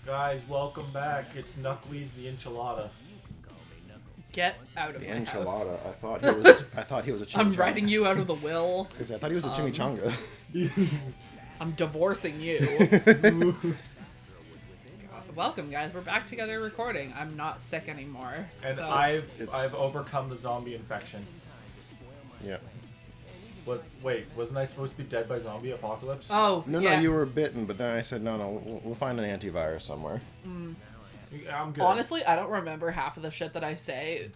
Guys, welcome back. It's Knuckles the Enchilada. Get out of The my house. enchilada. I thought he was a chimichanga. I'm writing you out of the will. I thought he was a chimichanga. I'm divorcing you. Welcome, guys. We're back together recording. I'm not sick anymore. And so I've overcome the zombie infection. Yeah. What? Wait, wasn't I supposed to be dead by zombie apocalypse? Oh, No, yeah. you were bitten, but then I said, no, we'll find an antivirus somewhere. I'm good. Honestly, I don't remember half of the shit that I say,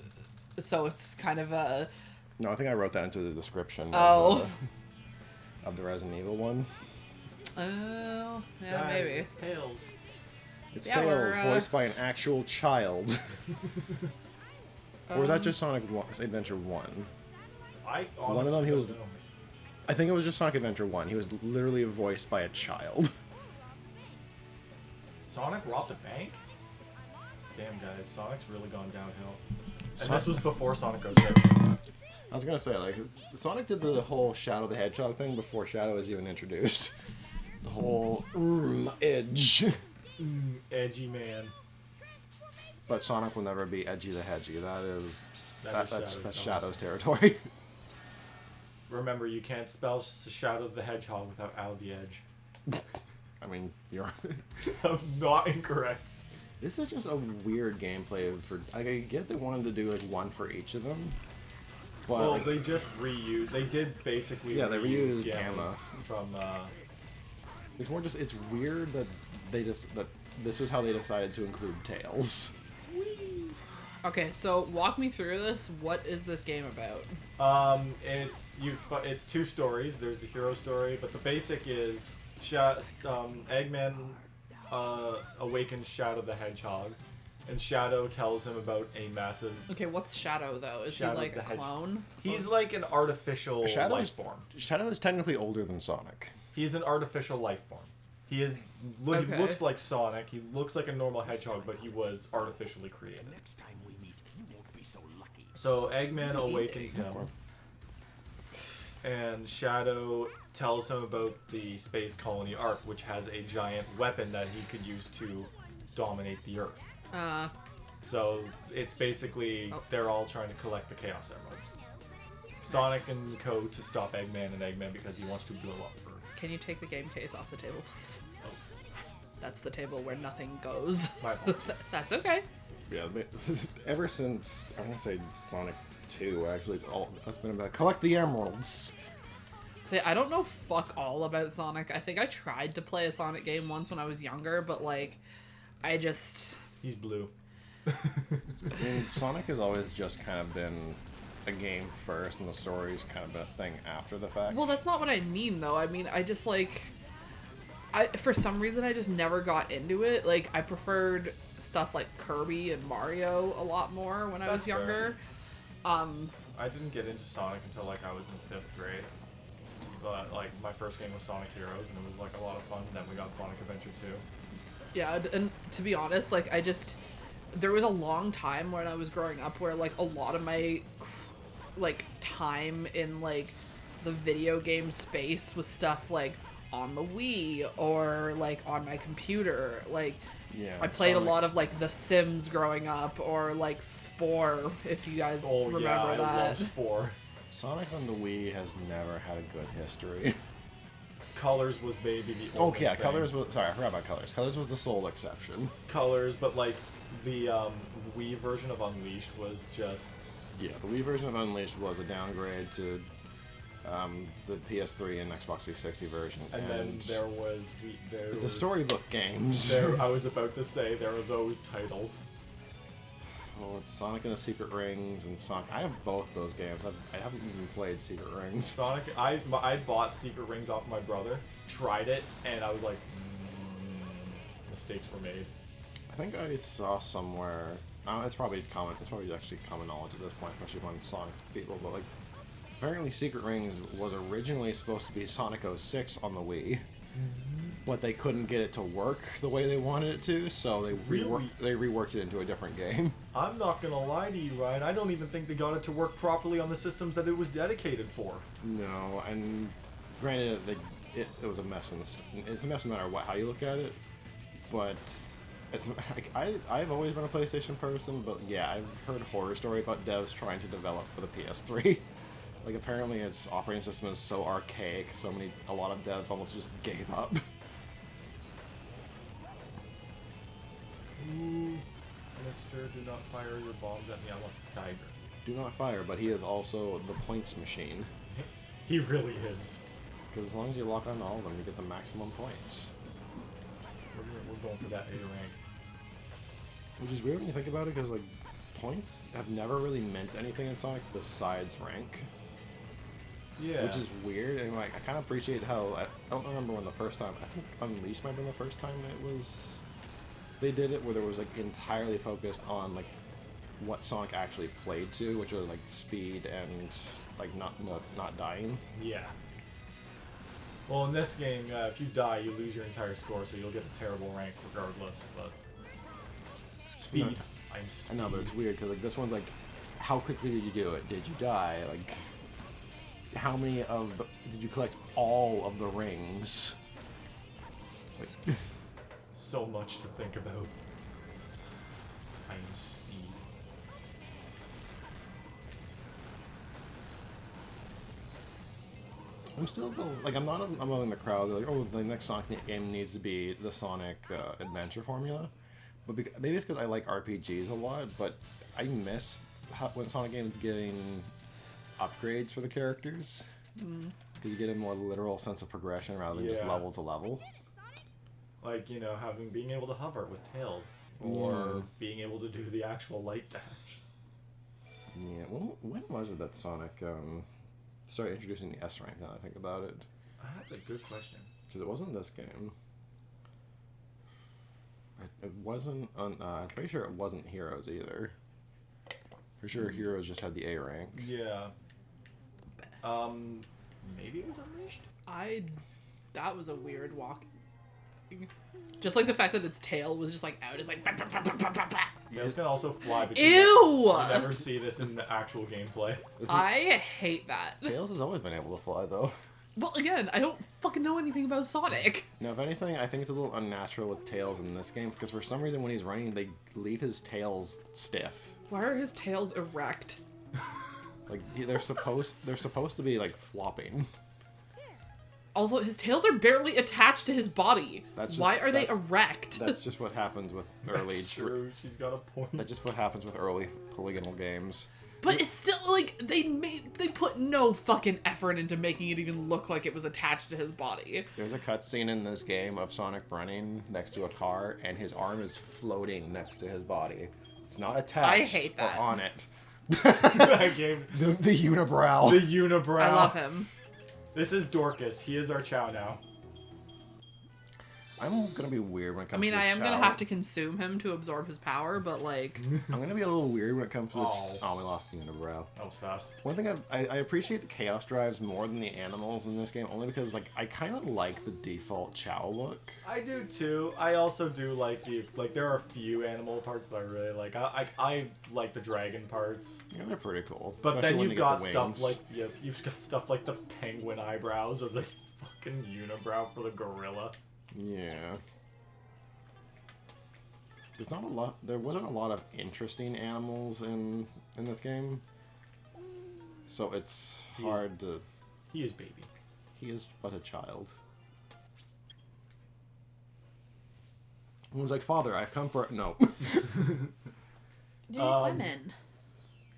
so it's kind of a... No, I think I wrote that into the description Oh. of the Resident Evil one. Oh, yeah, Guys, maybe. It's Tails. It's Yeah, Tails, we're, voiced by an actual child. Or was that just Sonic Adventure 1? I honestly One of them, he was... don't know. I think it was just Sonic Adventure 1. He was literally voiced by a child. Sonic robbed a bank? Damn, guys, Sonic's really gone downhill. And Sonic- this was before Sonic 06. I was gonna say, like, Sonic did the whole Shadow the Hedgehog thing before Shadow was even introduced. The whole edge. Edgy man. But Sonic will never be Edgy the Hedgy. That's Shadow's Shadow's territory. Remember, you can't spell Shadow the Hedgehog without out of the edge. I mean, you're. I'm not incorrect. This is just a weird gameplay for. I get they wanted to do like one for each of them, but Well, like, they just reused. They did basically. Yeah, they reused Gammas Gamma. from. it's more just it's weird that that this was how they decided to include Tails. Okay, so walk me through this. What is this game about? It's two stories. There's the hero story, but the basic is Eggman awakens Shadow the Hedgehog, and Shadow tells him about a massive. Okay, what's Shadow, though? Is Shadow he like the a Hedgehog. clone? He's like an artificial life form. Shadow is technically older than Sonic. He's an artificial life form. He is. Okay. He looks like Sonic. He looks like a normal hedgehog, but he was artificially created. So Eggman awakens him, and Shadow tells him about the space colony Ark, which has a giant weapon that he could use to dominate the Earth. So it's basically they're all trying to collect the Chaos Emeralds. Sonic and Co. to stop Eggman, and Eggman because he wants to blow up Earth. Can you take the game case off the table, please? Oh. That's the table where nothing goes. My apologies. That's okay. Yeah, ever since I'm gonna say Sonic 2, actually, it's been about collect the emeralds. See, I don't know fuck all about Sonic. I think I tried to play a Sonic game once when I was younger, but like, I just... He's blue. I mean, Sonic has always just kind of been a game first, and the story's kind of been a thing after the fact. Well, that's not what I mean, though. I mean, I just like... for some reason, I just never got into it. Like, I preferred stuff like Kirby and Mario a lot more when I was That's younger. I didn't get into Sonic until like I was in 5th grade. But like my first game was Sonic Heroes, and it was like a lot of fun. Then we got Sonic Adventure 2. Yeah, and to be honest, like, there was a long time when I was growing up where, like, a lot of my, like, time in, like, the video game space was stuff, like, on the Wii or, like, on my computer. Like, yeah, I played Sonic, a lot of, like, The Sims growing up, or, like, Spore, if you guys remember I that. love Spore. Sonic on the Wii has never had a good history. Colors was maybe the Oh only yeah, thing. Colors was... Sorry, I forgot about Colors. Colors was the sole exception. Colors, but like the Wii version of Unleashed was just. Yeah, the Wii version of Unleashed was a downgrade to the PS3 and Xbox 360 version. And then there was the storybook games. I was about to say there are those titles. Well, it's Sonic and the Secret Rings and Sonic. I have both those games. I haven't even played Secret Rings. Sonic, I bought Secret Rings off my brother, tried it, and I was like, mistakes were made. I think I saw somewhere. It's probably common. It's probably actually common knowledge at this point, especially among Sonic people. But like, apparently, Secret Rings was originally supposed to be Sonic 06 on the Wii, but they couldn't get it to work the way they wanted it to, so they reworked it into a different game. I'm not gonna lie to you, Ryan. I don't even think they got it to work properly on the systems that it was dedicated for. No, and granted, it was a mess. It's a mess no matter how you look at it. But it's like I've always been a PlayStation person, but yeah, I've heard horror story about devs trying to develop for the PS3. Like apparently its operating system is so archaic, a lot of devs almost just gave up. Ooh, Mister, do not fire your bombs at me. I want the tiger. Do not fire, but he is also the points machine. He really is. Because as long as you lock on all of them, you get the maximum points. We're going for that A rank. Which is weird when you think about it, because like points have never really meant anything in Sonic besides rank. Yeah. Which is weird, and like I kind of appreciate how I don't remember when the first time. I think Unleashed might have been the first time they did it, where there was like entirely focused on like what Sonic actually played to, which was like speed and like not dying. Yeah. Well, in this game, if you die, you lose your entire score, so you'll get a terrible rank regardless. But speed, No. I'm speed. I know, but it's weird because like this one's like, how quickly did you do it? Did you die? Like, how many did you collect all of the rings? It's like So much to think about. I'm speed. I'm still like I'm not among the crowd. They're like, oh, the next Sonic game needs to be the Sonic Adventure formula. But maybe it's because I like RPGs a lot. But I miss when Sonic games getting upgrades for the characters. Because you get a more literal sense of progression rather than just level to level. Like, you know, being able to hover with Tails, or being able to do the actual light dash. Yeah. When was it that Sonic started introducing the S rank? Now that I think about it. That's a good question. Because it wasn't this game. It wasn't on. I'm pretty sure it wasn't Heroes either. Pretty sure Heroes just had the A rank. Yeah. Maybe it was Unleashed? That was a weird walk. Just like the fact that its tail was just like out. It's like... Tails can also fly, but Ew! you never see this in the actual gameplay. I hate that. Tails has always been able to fly, though. Well, again, I don't fucking know anything about Sonic. Now, if anything, I think it's a little unnatural with Tails in this game, because for some reason when he's running, they leave his tails stiff. Why are his tails erect? Like, they're supposed to be, like, flopping. Also, his tails are barely attached to his body. Why are they erect? That's just what happens with early... That's true, she's got a point. That's just what happens with early polygonal games. But it's still, like, they put no fucking effort into making it even look like it was attached to his body. There's a cutscene in this game of Sonic running next to a car, and his arm is floating next to his body. It's not attached I hate that. or on it. That game. The unibrow. The unibrow. I love him. This is Dorcas. He is our Chow now. I'm gonna be weird when it comes to I am Chow. gonna have to consume him to absorb his power, but like... I'm gonna be a little weird when it comes to the... Oh. We lost the unibrow. That was fast. One thing I appreciate the Chaos Drives more than the animals in this game, only because like I kind of like the default Chow look. I do too. I also do like there are a few animal parts that I really like. I like the dragon parts. Yeah, they're pretty cool. But Especially then when you've they get got the stuff wings. like you've got stuff like the penguin eyebrows or the fucking unibrow for the gorilla. Yeah. There's not a lot. There wasn't a lot of interesting animals in this game, so it's hard to. He is baby. He is but a child. He was like, "Father, I've come for no." women.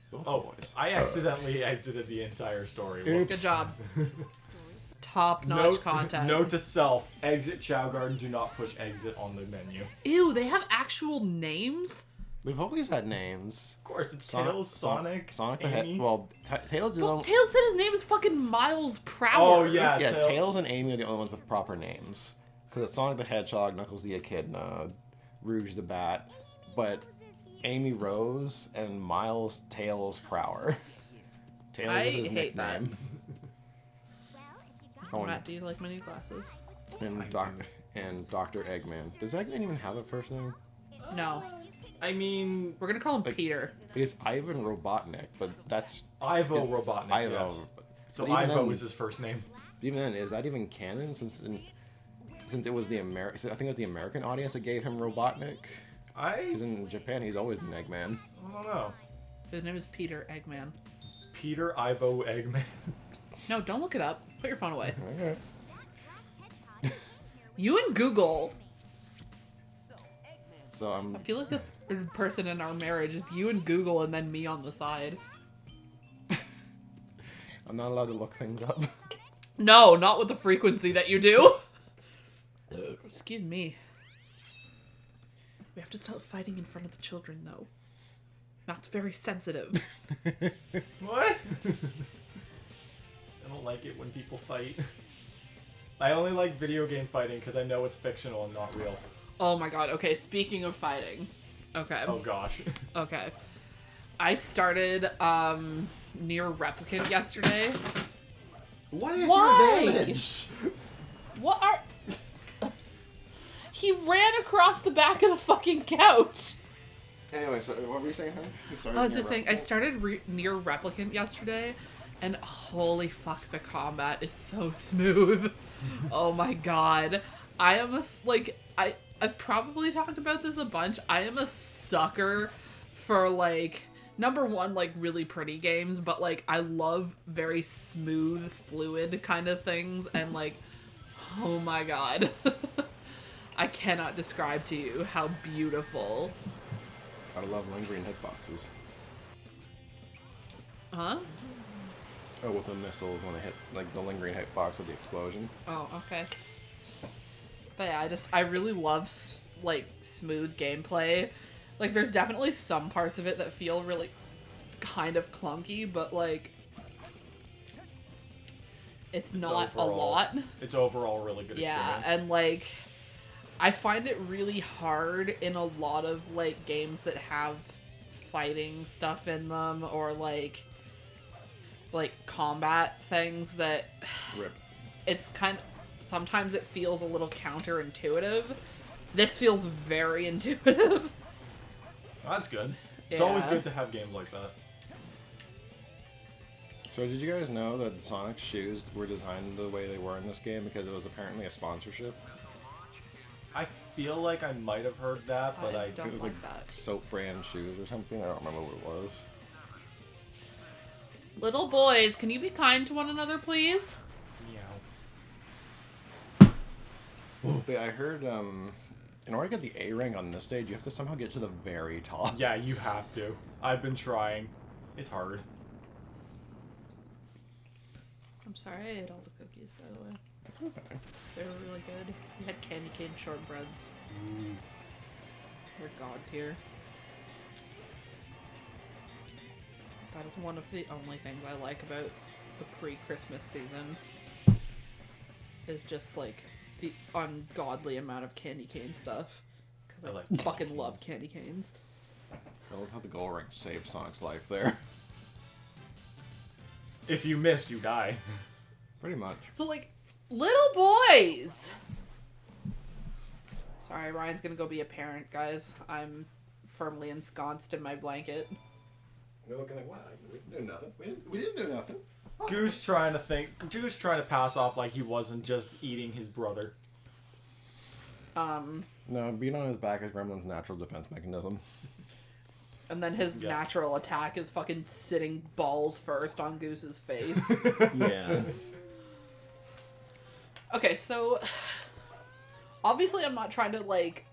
Both boys. I accidentally exited the entire story. Oops. Good job. Top-notch content. Note to self: exit Chow Garden. Do not push exit on the menu. Ew, they have actual names? They've always had names. Of course, it's Tails, Sonic, Sonic the Amy. Hedgehog. Well, Tails is. Well, Tails said his name is fucking Miles Prower. Oh yeah, Yeah, Tails and Amy are the only ones with proper names. Because it's Sonic the Hedgehog, Knuckles the Echidna, Rouge the Bat, but Amy Rose and Miles Tails Prower. Tails is his hate nickname. that. Oh, Matt, do you like my new glasses? and Dr. Eggman. Does Eggman even have a first name? No. I mean, We're gonna call him Peter. It's Ivan Robotnik, but that's Ivo Robotnik. Ivo. Yes. So But even Ivo then- is his first name. Even then, is that even canon? Since since it was the I think it was the American audience that gave him Robotnik. Because in Japan, he's always been Eggman. I don't know. His name is Peter Eggman. Peter Ivo Eggman. No, don't look it up. Put your phone away. Okay. You and Google. So I feel like the third person in our marriage is you and Google and then me on the side. I'm not allowed to look things up. No, not with the frequency that you do. Excuse me. We have to stop fighting in front of the children, though. That's very sensitive. What? I don't like it when people fight. I only like video game fighting because I know it's fictional and not real. Oh my god, okay, speaking of fighting. Okay. Oh gosh. Okay. I started, Near Replicant yesterday. What is Why? your damage? What are... He ran across the back of the fucking couch! Anyway, so what were you saying, honey? I was just saying, I started Near Replicant yesterday, and holy fuck, the combat is so smooth. Oh my god. I am I've probably talked about this a bunch. I am a sucker for, like, number one, like, really pretty games, but, like, I love very smooth, fluid kind of things, and, like, oh my god. I cannot describe to you how beautiful. I love lingering hitboxes. Huh? Oh, with the missiles when they hit, like, the lingering hitbox of the explosion. Oh, okay. But yeah, I really love, like, smooth gameplay. Like, there's definitely some parts of it that feel really kind of clunky, but, like, it's not a lot. It's overall really good experience. Yeah, and, like, I find it really hard in a lot of, like, games that have fighting stuff in them, or, like combat things that... Rip. It's kind of... Sometimes it feels a little counterintuitive. This feels very intuitive. That's good. Yeah. It's always good to have games like that. So did you guys know that Sonic's shoes were designed the way they were in this game because it was apparently a sponsorship? I feel like I might have heard that, but I don't It was like like that. soap brand shoes or something. I don't remember what it was. Little boys, can you be kind to one another, please? Meow. But I heard, in order to get the A rank on this stage, you have to somehow get to the very top. Yeah, you have to. I've been trying. It's hard. I'm sorry, I ate all the cookies, by the way. Okay. They were really good. We had candy cane shortbreads. Ooh. They're god tier. That is one of the only things I like about the pre-Christmas season. Is just, like, the ungodly amount of candy cane stuff. Because I like fucking love candy canes. I love how the goal rank saved Sonic's life there. If you miss, you die. Pretty much. So, like, little boys! Sorry, Ryan's gonna go be a parent, guys. I'm firmly ensconced in my blanket. You're looking like, what? We didn't do nothing. We didn't do nothing. Goose trying to pass off like he wasn't just eating his brother. No, being on his back is Gremlin's natural defense mechanism. And then his natural attack is fucking sitting balls first on Goose's face. Yeah. Okay, so... Obviously, I'm not trying to, like,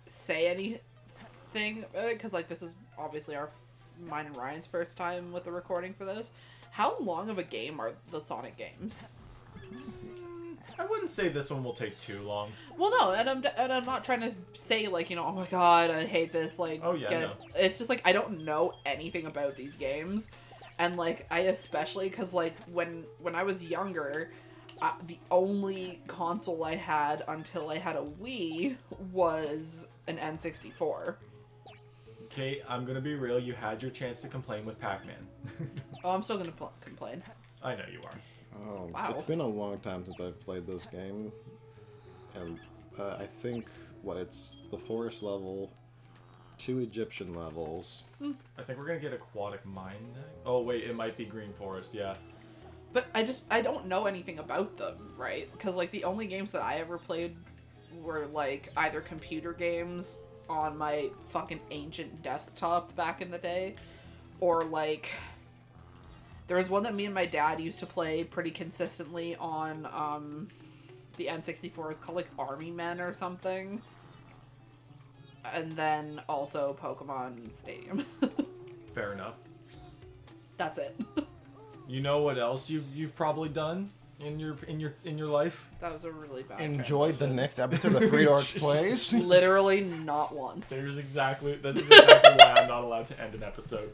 say anything, because, like, this is obviously mine and Ryan's first time with the recording for this. How long of a game are the Sonic games? I wouldn't say this one will take too long. Well, no, and I'm not trying to say, like, you know, oh my god, I hate this, like, oh, yeah, no. It's just, like, I don't know anything about these games, and, like, I especially, because, like, when I was younger, the only console I had until I had a Wii was an N64. Okay, I'm gonna be real, you had your chance to complain with Pac-Man. Oh, I'm still gonna complain. I know you are. Oh, Wow. It's been a long time since I've played this game. And I think, it's the forest level, 2 Egyptian levels. I think we're gonna get aquatic mine. Oh wait, it might be Green Forest, yeah. But I don't know anything about them, right? Because, like, the only games that I ever played were, like, either computer games on my fucking ancient desktop back in the day, or, like, there was one that me and my dad used to play pretty consistently on, the N64. It's called, like, Army Men or something. And then also Pokemon Stadium. Fair enough. That's it. You know what else you've probably done in your life? That was a really bad Enjoyed the transition. next episode of Three Dorks Plays. Literally not once. That's exactly why I'm not allowed to end an episode.